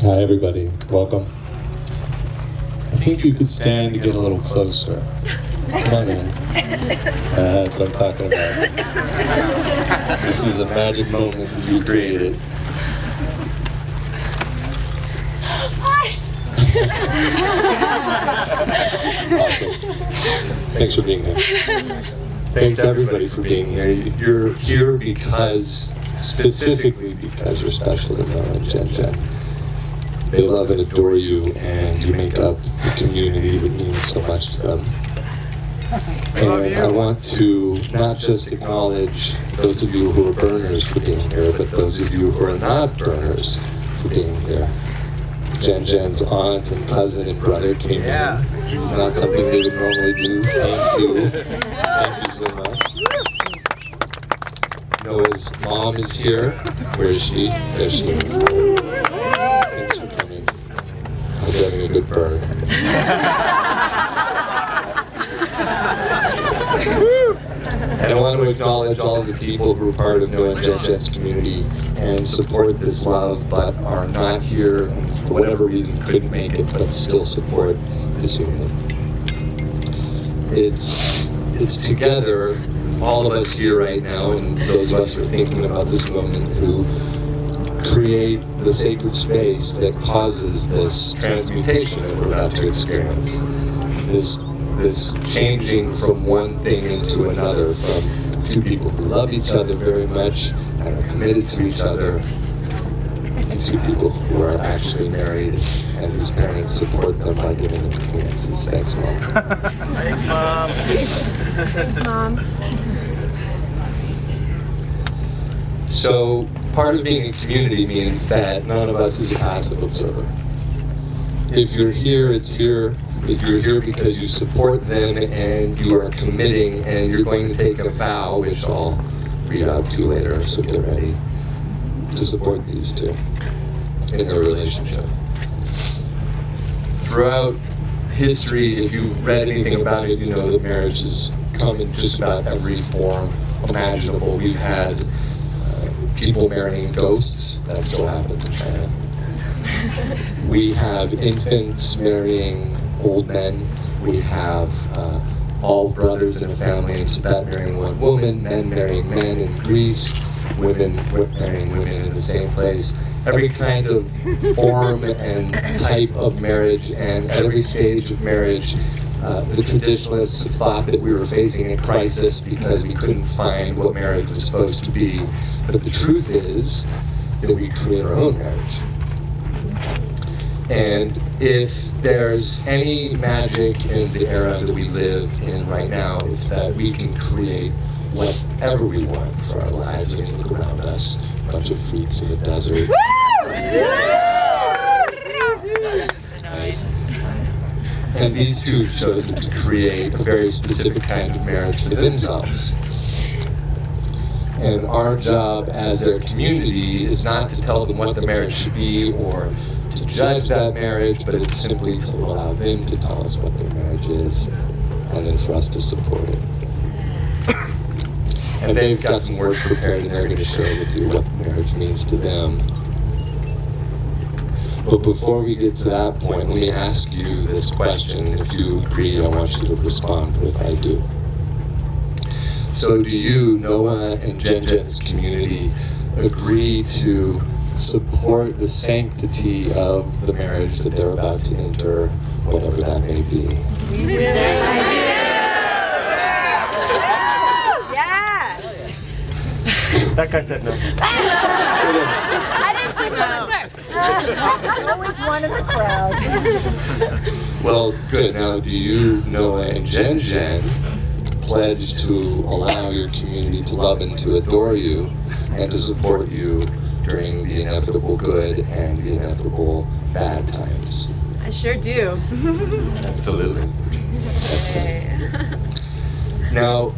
Hi everybody, welcome. I think you could stand to get a little closer. Come on in. That's what I'm talking about. This is a magic moment you created. Awesome. Thanks for being here. Thanks everybody for being here. You're here because, specifically because you're special to Noah and Jenjen. They love and adore you, and you make up the community that means so much to them. And I want to not just acknowledge those of you who are burners for being here, but those of you who are not burners for being here. Jenjen's aunt and cousin and brother came in. It's not something they would normally do. Thank you. Thank you so much. Noah's mom is here. Where is she? There she is. Thanks for coming. I'm having a good burn. And I want to acknowledge all of the people who are part of Noah and Jenjen's community and support this love, but are not here and for whatever reason couldn't make it, but still support this union. It's together, all of us here right now, and those of us who are thinking about this moment, who create the sacred space that causes this transmutation that we're about to experience. This changing from one thing into another, from two people who love each other very much and are committed to each other, to two people who are actually married and whose parents support them by giving them finances. Thanks, Mom. Thanks, Mom. Thanks, Mom. So, part of being a community means that none of us is a passive observer. If you're here, it's here. If you're here because you support them and you are committing and you're going to take a vow, which I'll read out to you later, so get ready to support these two in their relationship. Throughout history, if you've read anything about it, you know that marriage has come in just about every form imaginable. We've had people marrying ghosts. That still happens in China. We have infants marrying old men. We have all brothers in a family in Tibet marrying one woman, men marrying men in Greece, women marrying women in the same place. Every kind of form and type of marriage, and at every stage of marriage, the traditionalists thought that we were facing a crisis because we couldn't find what marriage was supposed to be. But the truth is that we create our own marriage. And if there's any magic in the era that we live in right now, it's that we can create whatever we want for our lives. I mean, look around us, a bunch of freaks in the desert. And these two chose to create a very specific kind of marriage for themselves. And our job as their community is not to tell them what the marriage should be or to judge that marriage, but it's simply to allow them to tell us what their marriage is, and then for us to support it. And they've got some work prepared, and they're going to share with you what marriage means to them. But before we get to that point, let me ask you this question. If you agree, I want you to respond with I do. So do you, Noah and Jenjen's community, agree to support the sanctity of the marriage that they're about to enter, whatever that may be? We do. Yeah. That guy said no. I didn't see who Always one in the crowd. Well, good. Now, do you, Noah and Jenjen, pledge to allow your community to love and to adore you and to support you during the inevitable good and the inevitable bad times? I sure do. Absolutely. Excellent. Now,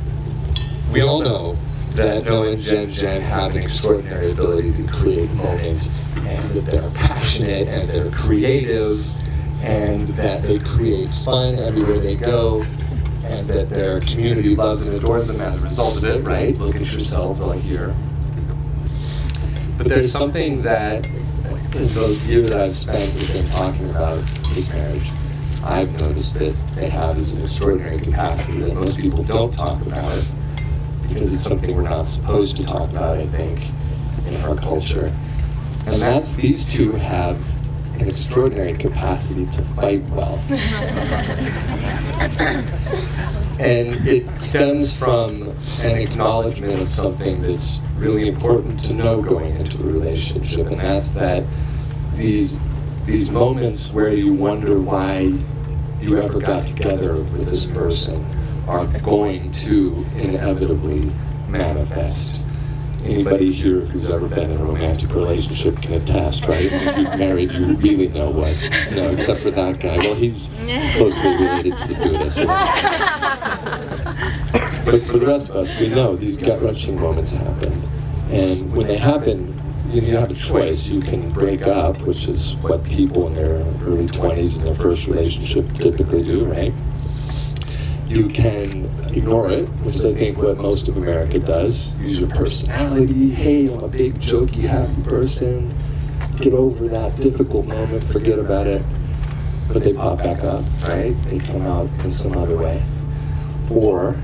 we all know that Noah and Jenjen have an extraordinary ability to create moments, and that they're passionate and they're creative, and that they create fun everywhere they go, and that their community loves and adores them as a result of it, right? Look at yourselves all here. But there's something that, in the year that I've spent with them talking about this marriage, I've noticed that they have this extraordinary capacity that most people don't talk about, because it's something we're not supposed to talk about, I think, in our culture. And that's, these two have an extraordinary capacity to fight well. And it stems from an acknowledgement of something that's really important to know going into a relationship, and that's that these moments where you wonder why you ever got together with this person are going to inevitably manifest. Anybody here who's ever been in a romantic relationship can attest, right? If you've married, you really know what. No, except for that guy. Well, he's closely related to the Buddha. So but for the rest of us, we know these gut-wrenching moments happen. And when they happen, you have a choice. You can break up, which is what people in their early 20s in their first relationship typically do, right? You can ignore it, which is, I think, what most of America does. Use your personality. Hey, I'm a big, jokey, happy person. Get over that difficult moment, forget about it. But they pop back up, right? They come out in some other way. Or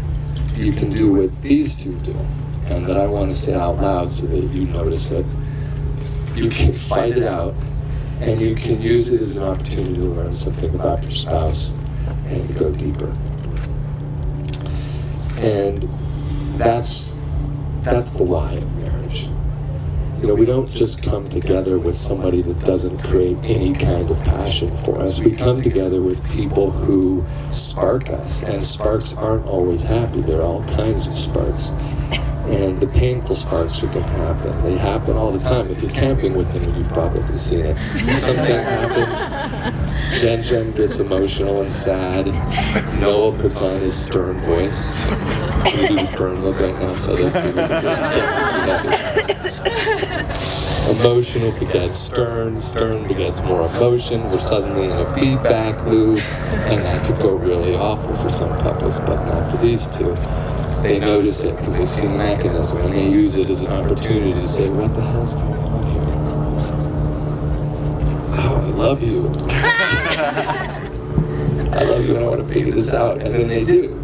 you can do what these two do, and that I want to say out loud so that you notice it. You can fight it out, and you can use it as an opportunity to learn something about your spouse and to go deeper. And that's the why of marriage. You know, we don't just come together with somebody that doesn't create any kind of passion for us. We come together with people who spark us, and sparks aren't always happy. There are all kinds of sparks. And the painful sparks are going to happen. They happen all the time. If you're camping with them, you've probably seen it. Something happens. Jenjen gets emotional and sad. Noah puts on his stern voice. Can we do the stern look right now so those people can hear? Emotional begets stern, stern begets more emotion. We're suddenly in a feedback loop, and that could go really awful for some couples, but not for these two. They notice it because they've seen the mechanism, and they use it as an opportunity to say, what the hell's going on here? Oh, I love you. I love you and I want to figure this out. And then they do.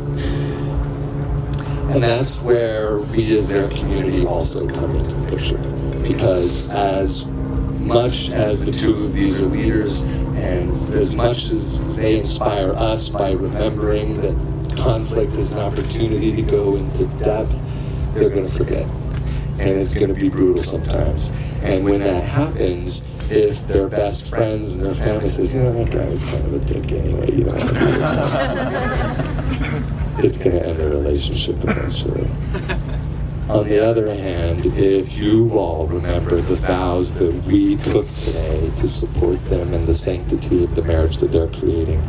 And that's where we as their community also come into the picture. Because as much as the two of these are leaders, and as much as they inspire us by remembering that conflict is an opportunity to go into depth, they're going to forget. And it's going to be brutal sometimes. And when that happens, if their best friends and their family says, you know, that guy was kind of a dick anyway, you know, it's going to end their relationship eventually. On the other hand, if you all remember the vows that we took today to support them in the sanctity of the marriage that they're creating,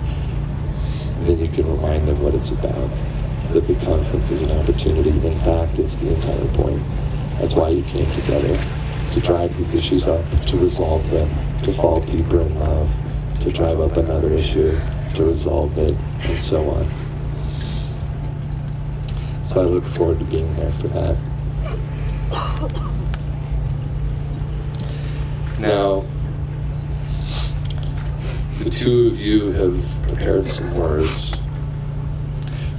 then you can remind them what it's about, that the conflict is an opportunity. In fact, it's the entire point. That's why you came together, to drive these issues up, to resolve them, to fall deeper in love, to drive up another issue, to resolve it, and so on. So I look forward to being there for that. Now, the two of you have prepared some words.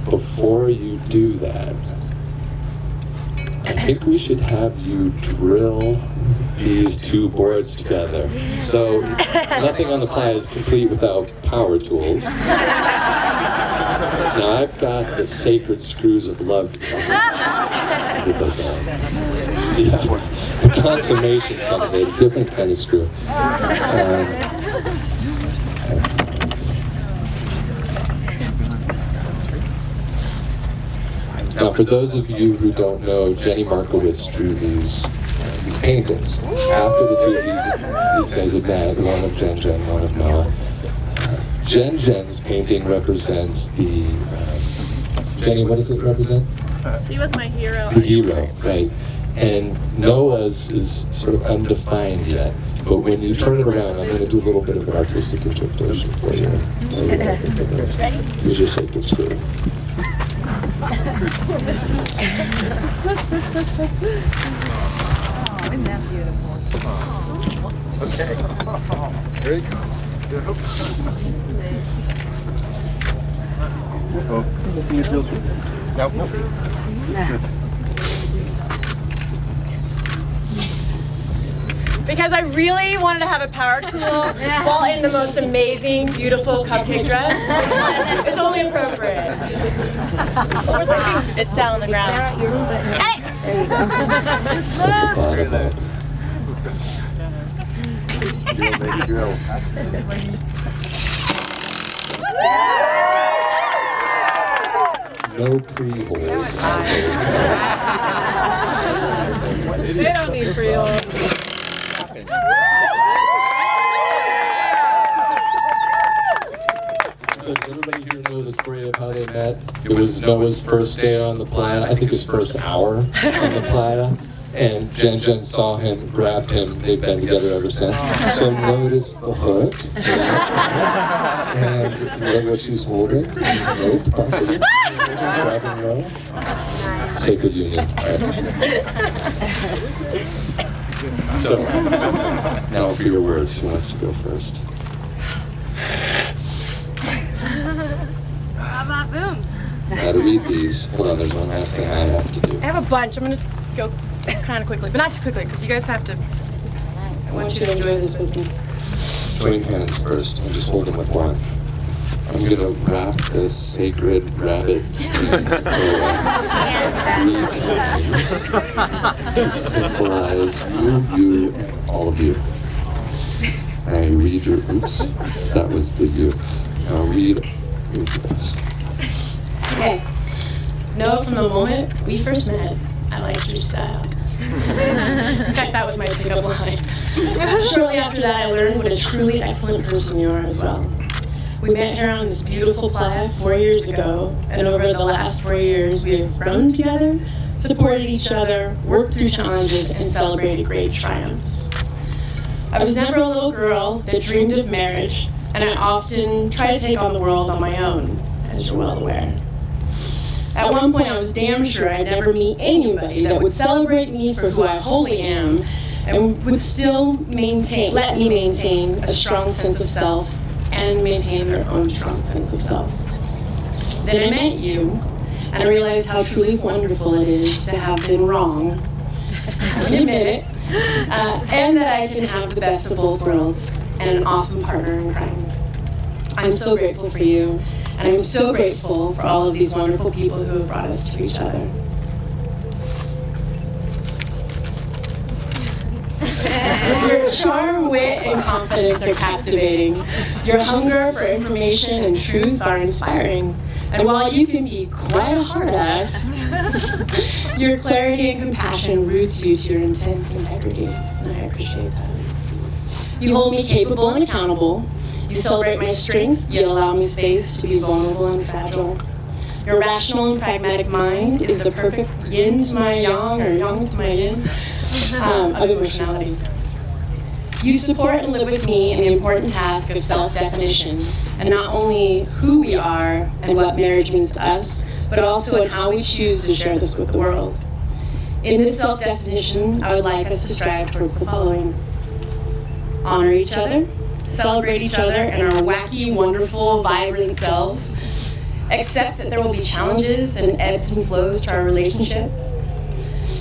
Before you do that, I think we should have you drill these two boards together. So nothing on the planet is complete without power tools. Now I've got the sacred screws of love. It does all. Yeah, the consummation comes in a different kind of screw. Now, for those of you who don't know, Jenny Markowitz drew these paintings. After the two of these guys had met, one of Jenjen, one of Noah. Jenjen's painting represents the... Jenny, what does it represent? She was my hero. The hero, right. And Noah's is sort of undefined yet. But when you turn it around, I'm going to do a little bit of an artistic interpretation for you. Tell you what I think it is. Use your sacred screw. Isn't that beautiful? Okay. Here it comes. Nope. Because I really wanted to have a power tool while in the most amazing, beautiful cupcake dress. It's only appropriate. Where's my thing? It's down on the ground. Hey! There you go. Screw this. Go. No pre-holes. They don't need pre-holes. So does everybody here know the story of how they met? It was Noah's first day on the playa, I think his first hour on the playa. And Jenjen saw him, grabbed him, they've been together ever since. So notice the hook. And look what she's holding. Nope, possibly. Grabbing Noah. Sacred union. Right. So, now for your words, who wants to go first? How about boom? How to read these. Hold on, there's one last thing I have to do. I have a bunch. I'm going to go kind of quickly, but not too quickly, because you guys have to... I want you to enjoy this with me. Join hands first and just hold them with one. I'm going to wrap this sacred rabbit skin 3 times to symbolize you, and all of you. I read your, oops, that was the you. Now read this. Okay. No, from the moment we first met, I liked your style. In fact, that was my pickup line. Shortly after that, I learned what a truly excellent person you are as well. We met here on this beautiful playa 4 years ago, and over the last 4 years, we have grown together, supported each other, worked through challenges, and celebrated great triumphs. I was never a little girl that dreamed of marriage, and I often try to take on the world on my own, as you're well aware. At one point, I was damn sure I'd never meet anybody that would celebrate me for who I wholly am and would still let me maintain a strong sense of self and maintain their own strong sense of self. Then I met you, and I realized how truly wonderful it is to have been wrong. I can admit it. And that I can have the best of both worlds and an awesome partner in crime. I'm so grateful for you. And I'm so grateful for all of these wonderful people who have brought us to each other. Your charm, wit, and confidence are captivating. Your hunger for information and truth are inspiring. And while you can be quite a hard ass, your clarity and compassion roots you to your intense integrity. And I appreciate that. You hold me capable and accountable. You celebrate my strength, yet allow me space to be vulnerable and fragile. Your rational and pragmatic mind is the perfect yin to my yang, or yang to my yin, of emotionality. You support and live with me in the important task of self-definition, and not only who we are and what marriage means to us, but also in how we choose to share this with the world. In this self-definition, I would like us to strive towards the following: honor each other, celebrate each other and our wacky, wonderful, vibrant selves, accept that there will be challenges and ebbs and flows to our relationship.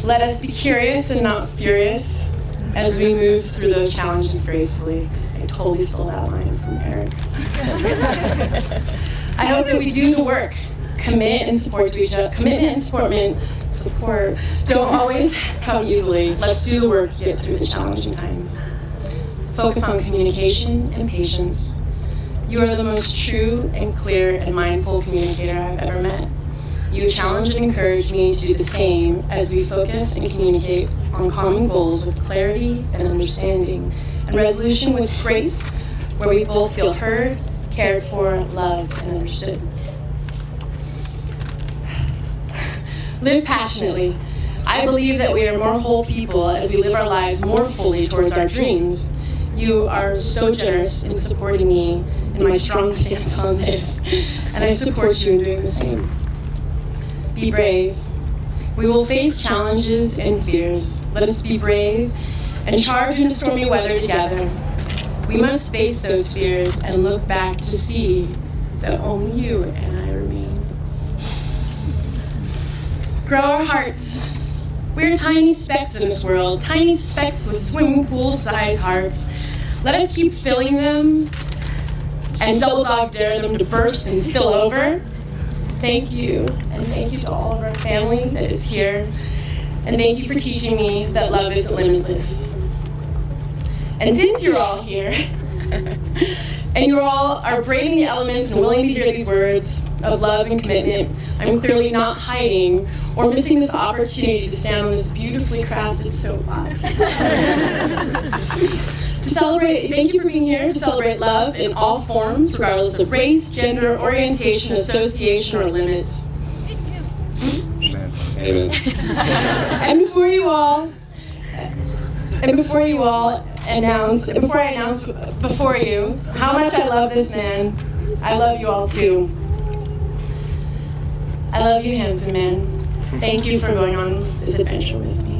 Let us be curious and not furious as we move through those challenges gracefully. I totally stole that line from Eric. I hope that we do the work Commitment and support don't always come easily. Let's do the work to get through the challenging times. Focus on communication and patience. You are the most true and clear and mindful communicator I've ever met. You challenge and encourage me to do the same as we focus and communicate on common goals with clarity and understanding, and resolution with grace, where we both feel heard, cared for, loved, and understood. Live passionately. I believe that we are more whole people as we live our lives more fully towards our dreams. You are so generous in supporting me in my strong stance on this, and I support you in doing the same. Be brave. We will face challenges and fears. Let us be brave and charge into stormy weather together. We must face those fears and look back to see that only you and I remain. Grow our hearts. We're tiny specks in this world, tiny specks with swimming pool-sized hearts. Let us keep filling them and double dog dare them to burst and spill over. Thank you, and thank you to all of our family that is here. And thank you for teaching me that love is limitless. And since you're all here, and you all are braving the elements and willing to hear these words of love and commitment, I'm clearly not hiding or missing this opportunity to stand on this beautifully crafted soapbox. To celebrate, thank you for being here to celebrate love in all forms, regardless of race, gender, orientation, association, or limits. Amen. And before I announce before you how much I love this man, I love you all too. I love you, handsome man. Thank you for going on this adventure with me.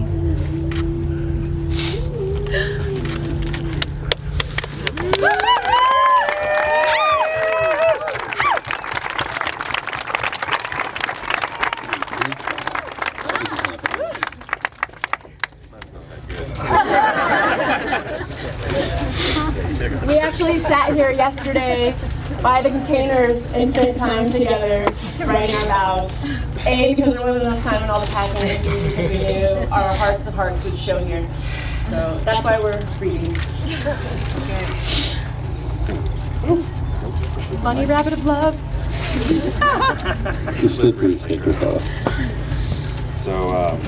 We actually sat here yesterday by the containers and spent time together writing our vows. A, because there wasn't enough time in all the packing to do, because we knew our hearts of hearts would show here. So that's why we're reading. Bunny rabbit of love. The slippery sacred love. So,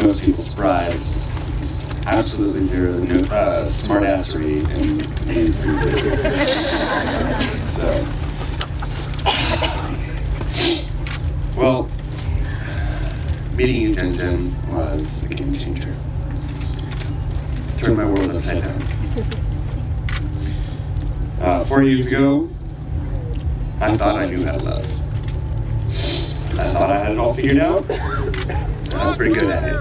Most people's surprise. Absolutely zero smartassery in these 3 videos. So, well, meeting you, Jenjen, was a game changer. Turned my world upside down. 4 years ago, I thought I knew how to love. I thought I had it all figured out. I was pretty good at it.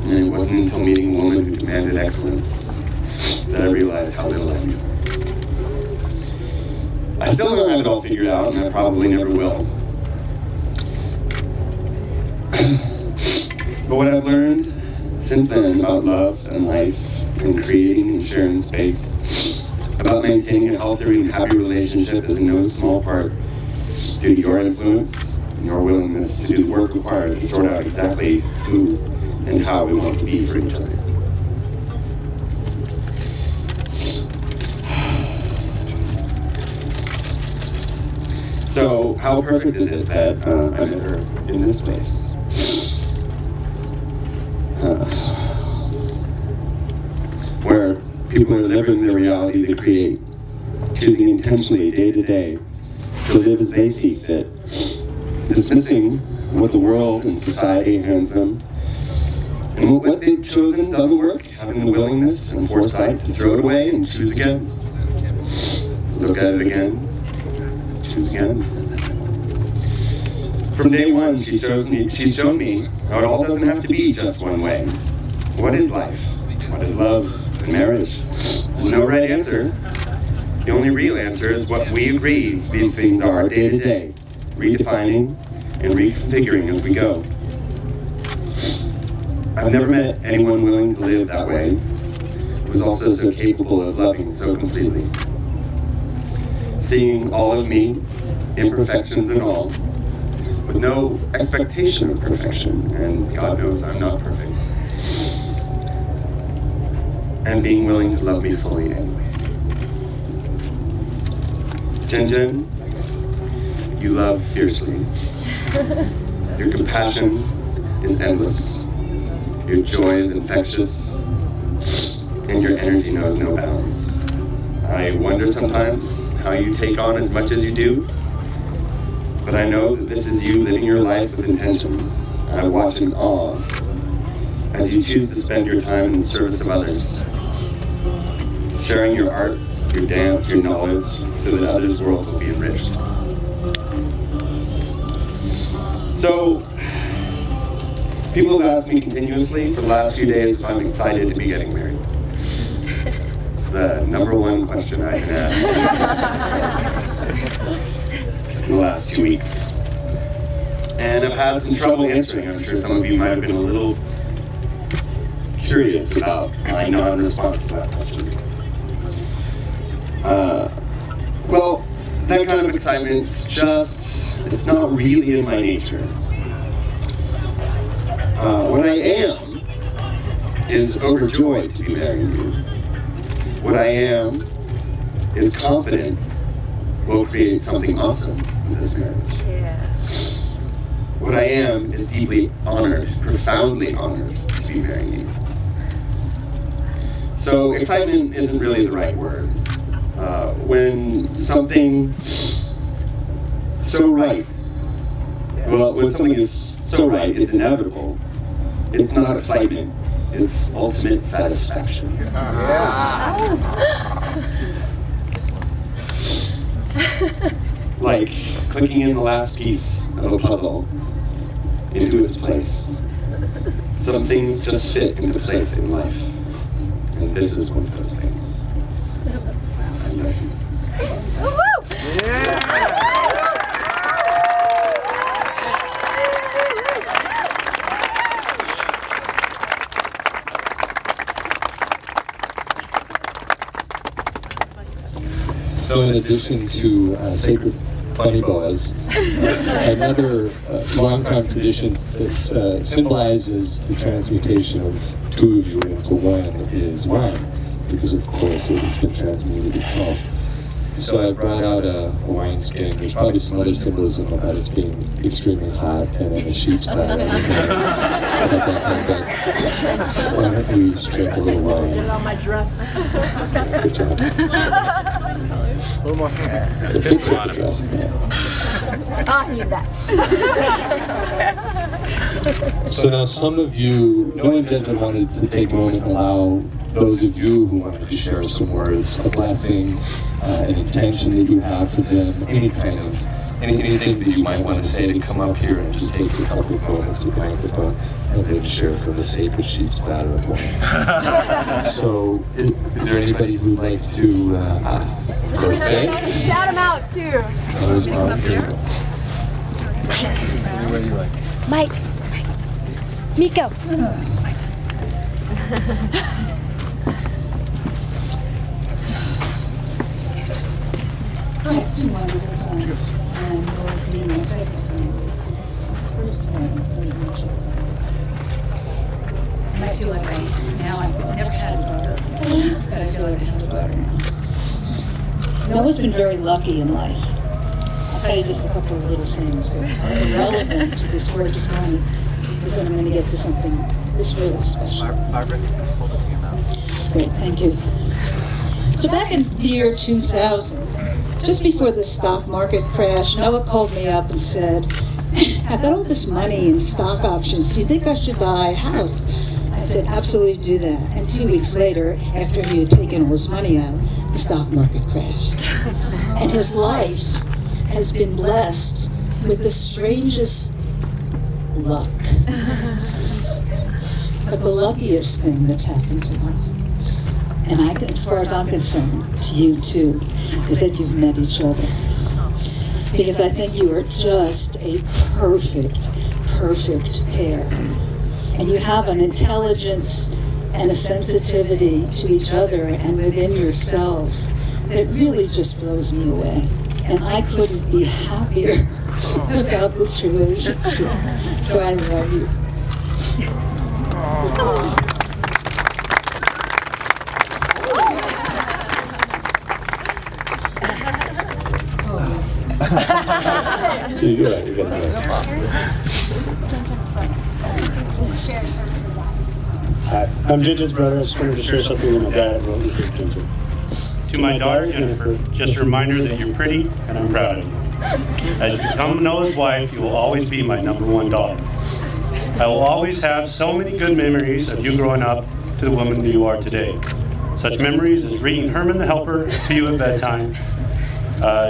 And it wasn't until meeting a woman who demanded excellence that I realized how little I knew. I still don't have it all figured out, and I probably never will. But what I've learned since then about love and life and creating and sharing space, about maintaining a healthy and happy relationship is in no small part due to your influence and your willingness to do the work required to sort out exactly who and how we want to be for each other. So, how perfect is it that I met her in this place? Where people are living the reality they create, choosing intentionally day to day to live as they see fit, dismissing what the world and society hands them. And what they've chosen doesn't work, having the willingness and foresight to throw it away and choose again. Look at it again, choose again. From day one, she's shown me how it all doesn't have to be just one way. What is life? What is love and marriage? There's no right answer. The only real answer is what we agree these things are day to day, redefining and reconfiguring as we go. I've never met anyone willing to live that way, who's also so capable of loving so completely. seeing all of me, imperfections and all, with no expectation of perfection, and God knows I'm not perfect, and being willing to love me fully anyway. Jenjen, you love fiercely. Your compassion is endless. Your joy is infectious. And your energy knows no bounds. I wonder sometimes how you take on as much as you do, but I know that this is you living your life with intention. I watch in awe as you choose to spend your time in service of others, sharing your art, your dance, your knowledge, so that others' worlds will be enriched. So, people have asked me continuously for the last few days if I'm excited to be getting married. It's the number one question I've been asked in the last 2 weeks. And I've had some trouble answering. I'm sure some of you might have been a little curious about my non-response to that question. Well, that kind of excitement's it's not really in my nature. What I am is overjoyed to be marrying you. What I am is confident we'll create something awesome with this marriage. Yeah. What I am is deeply honored, profoundly honored to be marrying you. So excitement isn't really the right word. When something so right, well, when something is so right, it's inevitable. It's not excitement, it's ultimate satisfaction. Like clicking in the last piece of a puzzle into its place. Some things just fit into place in life, and this is one of those things. I love you. So in addition to sacred bunny boas, another long-time tradition that symbolizes the transmutation of two of you into one is wine, because of course it has been transmuted itself. So I brought out a wineskin. There's probably some other symbolism about it being extremely hot and in a sheep's platter. Why don't we just drink a little wine? Get it on my dress. Good job. A little more. It fits with the dress. I need that. So now some of you, knowing Jenjen wanted to take a moment and allow those of you who wanted to share some words, a blessing, an intention that you have for them, anything that you might want to say, to come up here and just take a couple of moments with the microphone and then share from the sacred sheep's platter of wine. So is there anybody who'd like to perfect? Shout them out too. Those are here you go. Any way you like. Mike. Miko. I have two wonderful sons, and Lord being my second son. First one, so you can show. And I feel like I've never had a daughter, but I feel like I have a daughter now. I've always been very lucky in life. I'll tell you just a couple of little things that are relevant to this gorgeous moment, because then I'm going to get to something that's really special. Great, thank you. So back in the year 2000, just before the stock market crash, Noah called me up and said, I've got all this money in stock options. Do you think I should buy a house? I said, absolutely do that. And 2 weeks later, after he had taken all his money out, the stock market crashed. And his life has been blessed with the strangest luck. But the luckiest thing that's happened to him, and as far as I'm concerned, to you too, is that you've met each other. Because I think you are just a perfect pair. And you have an intelligence and a sensitivity to each other and within yourselves that really just blows me away. And I couldn't be happier about this relationship. So I love you. You're right, you got it. Hi, I'm Jenjen's brother. I just wanted to share something that my dad wrote me for Jenjen. To my daughter, Jennifer, just a reminder that you're pretty and I'm proud of you. As you become Noah's wife, you will always be my #1 daughter. I will always have so many good memories of you growing up to the woman that you are today. Such memories as reading Herman the Helper to you at bedtime,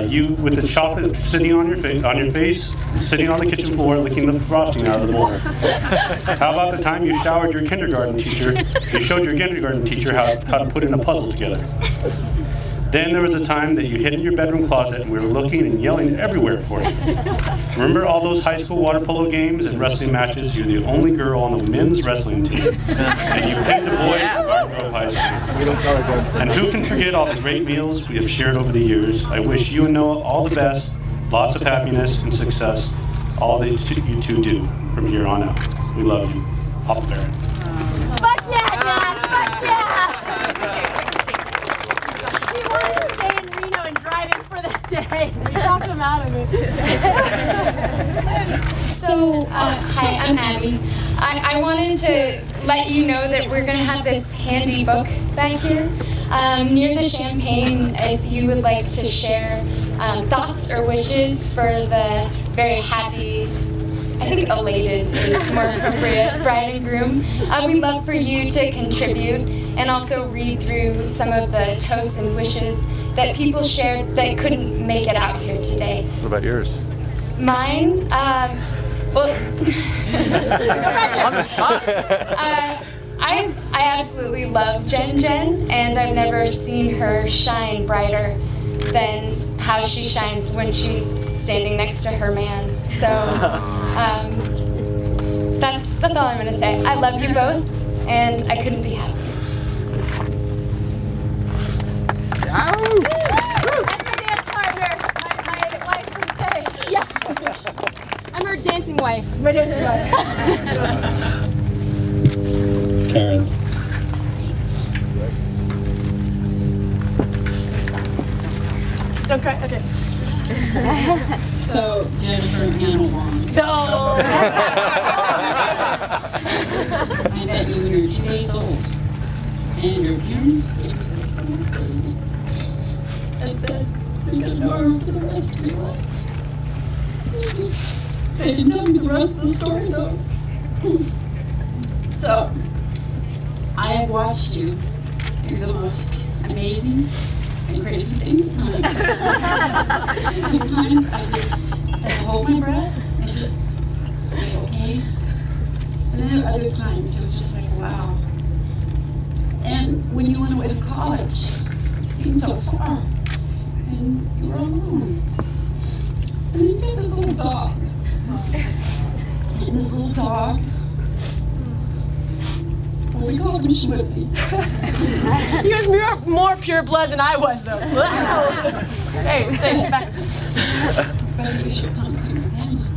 you with the chocolate sitting on your face, sitting on the kitchen floor, licking the frosting out of the bowl. How about the time you showed your kindergarten teacher how to put in a puzzle together? Then there was a time that you hid in your bedroom closet and we were looking and yelling everywhere for you. Remember all those high school water polo games and wrestling matches? You're the only girl on the men's wrestling team. And you picked the boys from Garden Grove High School. And who can forget all the great meals we have shared over the years? I wish you and Noah all the best, lots of happiness and success, all that you two do from here on out. We love you. Papa Bear. Fuck yeah, Dad! Fuck yeah! He wanted to stay in Reno and drive it for the day. We talked him out of it. So, hi, I'm Abby. I wanted to let you know that we're going to have this handy book back here near the champagne if you would like to share thoughts or wishes for the very happy, I think elated is more appropriate, bride and groom. We'd love for you to contribute and also read through some of the toasts and wishes that people shared that couldn't make it out here today. What about yours? Mine, well, On the spot. I absolutely love Jenjen, and I've never seen her shine brighter than how she shines when she's standing next to her man. So that's all I'm gonna say. I love you both, and I couldn't be happier. That's my dance partner. My wife's insane. Yeah, I'm her dancing wife. My dancing wife. Karen. Don't cry. Okay. So, Jennifer and Anna Wong, No. I met you when you were 2 days old, and your parents gave you this thing and said, you can know her for the rest of your life. They didn't tell me the rest of the story, though. So, I have watched you do the most amazing and crazy things at times. Sometimes I just hold my breath and just say, okay. And then there are other times it was just like, wow. And when you went away to college, it seemed so far. And you were alone. And you got this little dog. And this little dog, well, we called him Schmutzy. He was more pure blood than I was, though. Hey, say it back. But he was your constant companion.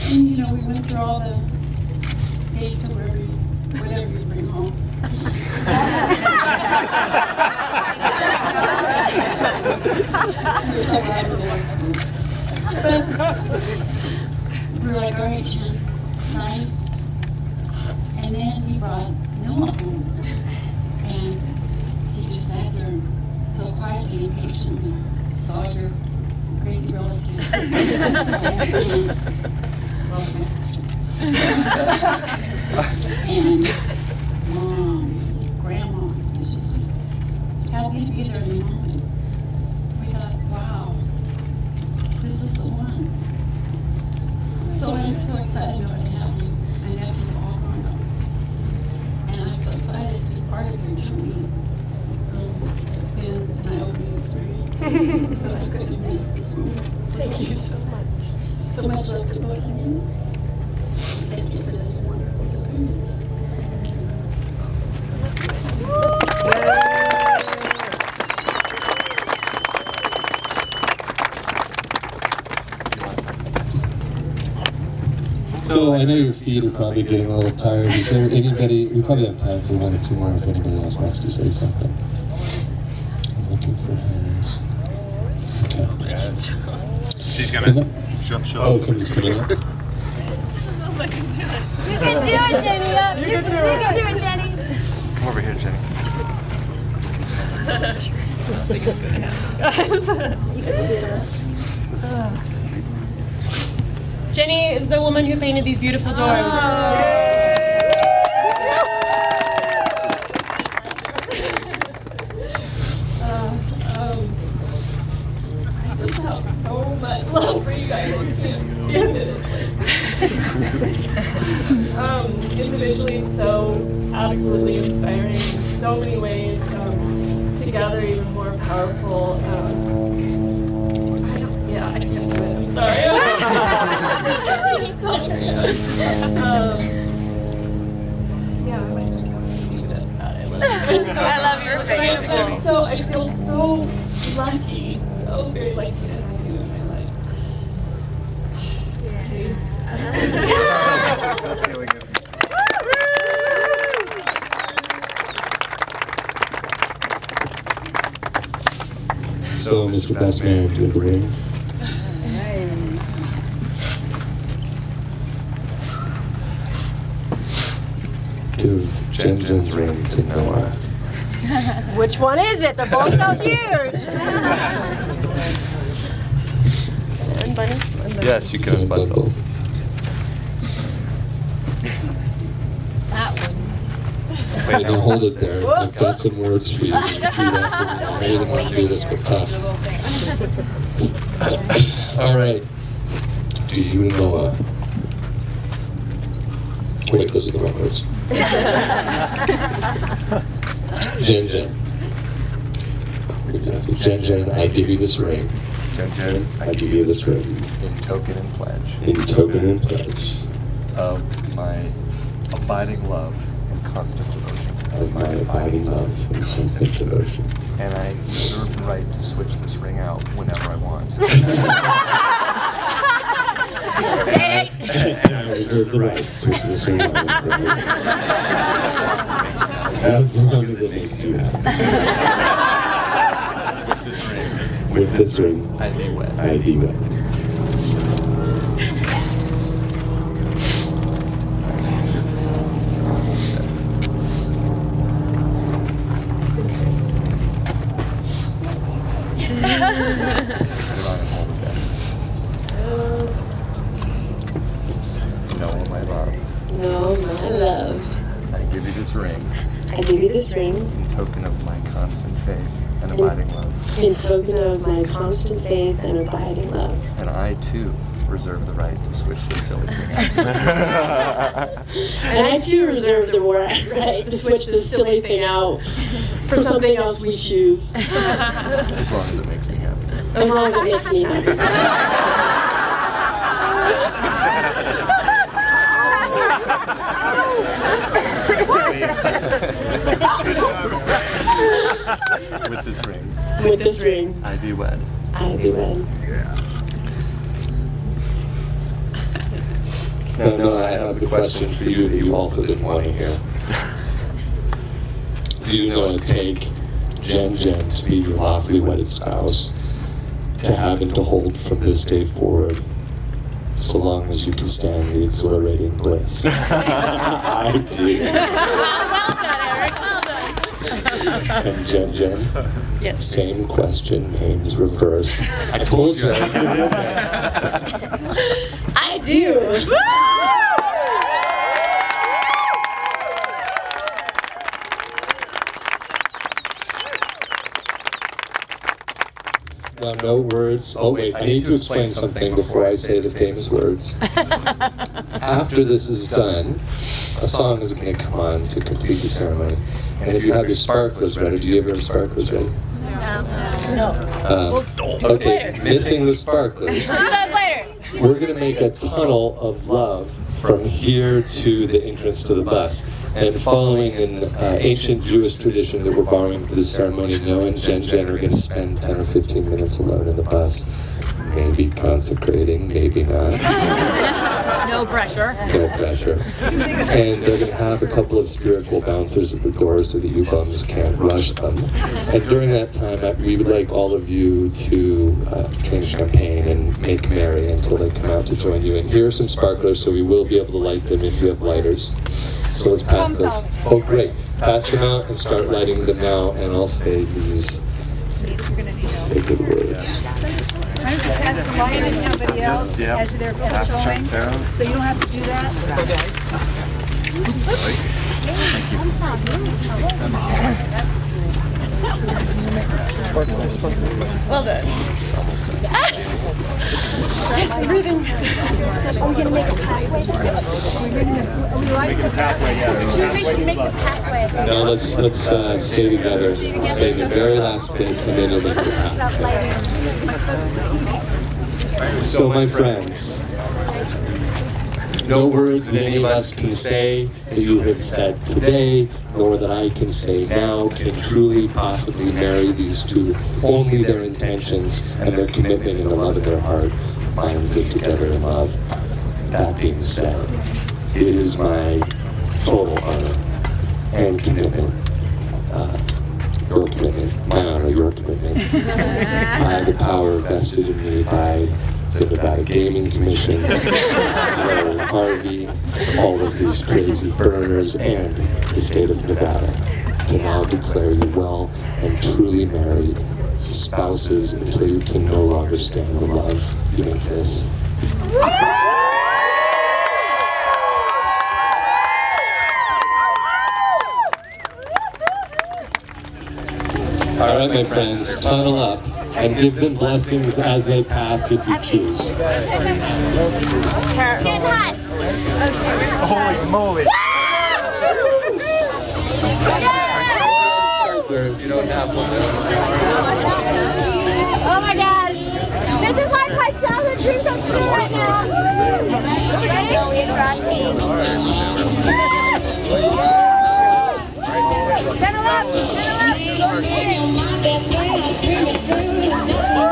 And you know, we went through all the dates or whatever you bring home. We were so glad we were there. But we were like, all right, Jen, nice. And then we brought Noah home. And he just sat there so quietly and patiently with all your crazy relatives. And aunts. Well, my sister. And mom, grandma. It's just like happy to be there in the moment. We thought, wow, this is the one. So I'm so excited to have you, my nephew, all grown up. And I'm so excited to be part of your journey. It's been an eye-opening experience, but I couldn't have missed this moment. Thank you so much. So much love to both of you. Thank you for this wonderful experience. I know your feet are probably getting a little tired. Is there anybody, we probably have time for one or two more if anybody else wants to say something. I'm looking for hands. Okay. She's gonna. Oh, somebody's coming up. You can do it, Jenny. You can do it, Jenny. Come over here, Jenny. Jenny is the woman who painted these beautiful doors. I just have so much love for you guys. I can't stand it. Individually, so absolutely inspiring in so many ways. Together, even more powerful. Yeah, I can't do it. I'm sorry. Yeah, I might just have to leave it at that. I love your face. So I feel so lucky, so very lucky to have you in my life. James. So, Mr. Best Man, do you have the rings? Give Jenjen's ring to Noah. Which one is it? They're both so huge. Unbundle. Yes, you can unbundle. Wait, now hold it there. I've got some words for you. I didn't want to do this, but tough. All right. Do you know? Wait, those are the wrong words. Jenjen. Jenjen, I give you this ring. Jenjen, I give you this ring. in token and pledge In token and pledge of my abiding love and constant devotion. of my abiding love and constant devotion. And I reserve the right to switch this ring out whenever I want. And I reserve the right to switch this ring out as long as it makes you happy. With this ring, With this ring, I be wed. I be wed. Put it on and hold it there. No, my love, No, my love. I give you this ring I give you this ring in token of my constant faith and abiding love. in token of my constant faith and abiding love. And I too reserve the right to switch this silly thing out. And I too reserve the right to switch this silly thing out for something else we choose, As long as it makes me happy. as long as it makes me happy. With this ring, With this ring, I be wed. I be wed. No, I have a question for you that you also didn't want to hear. Do you know it take Jenjen to be your lawfully wedded spouse, to have and to hold from this day forward, so long as you can stand the exhilarating bliss? I do. Well done, Eric. Well done. And Jenjen, Yes. same question, names reversed. I told you. I do. Now, no words. Oh, wait, I need to explain something before I say the famous words. After this is done, a song is going to come on to complete the ceremony. And if you have your sparklers ready, do you have your sparklers ready? No. Okay, missing the sparklers. 2 days later. We're going to make a tunnel of love from here to the entrance to the bus. And following an ancient Jewish tradition that we're borrowing for this ceremony, Noah and Jenjen are going to spend 10 or 15 minutes alone in the bus. maybe consecrating, maybe not. No pressure. No pressure. And they're going to have a couple of spiritual bouncers at the door so that you bums can't rush them. And during that time, we would like all of you to drink champagne and make merry until they come out to join you. And here are some sparklers, so we will be able to light them if you have lighters. So let's pass those. Oh, great. Pass them out and start lighting them now, and I'll say these sacred words. Why don't you pass the light to somebody else Yeah. as they're Pass the showing? check down. So you don't have to do that? Well done. Yes, I'm breathing. Are we going to make a pathway? Make the pathway, yeah. We should make the pathway. Now let's stay together. Say the very last bit, and then you'll make the path. So my friends, no words that any of us can say that you have said today, nor that I can say now, can truly possibly marry these two. Only their intentions and their commitment and the love of their heart binds them together in love. That being said, it is my total honor and commitment, your commitment, my honor, your commitment. I have the power vested in me by the Nevada Gaming Commission, Larry Harvey, all of these crazy burners, and the state of Nevada to now declare you well and truly married spouses until you can no longer stand the love you may kiss. All right, my friends, tunnel up and give them blessings as they pass if you choose. Get hot. Holy moly! You don't have one. Oh my gosh. This is like my childhood dream come true right now. Settle up. Settle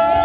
up.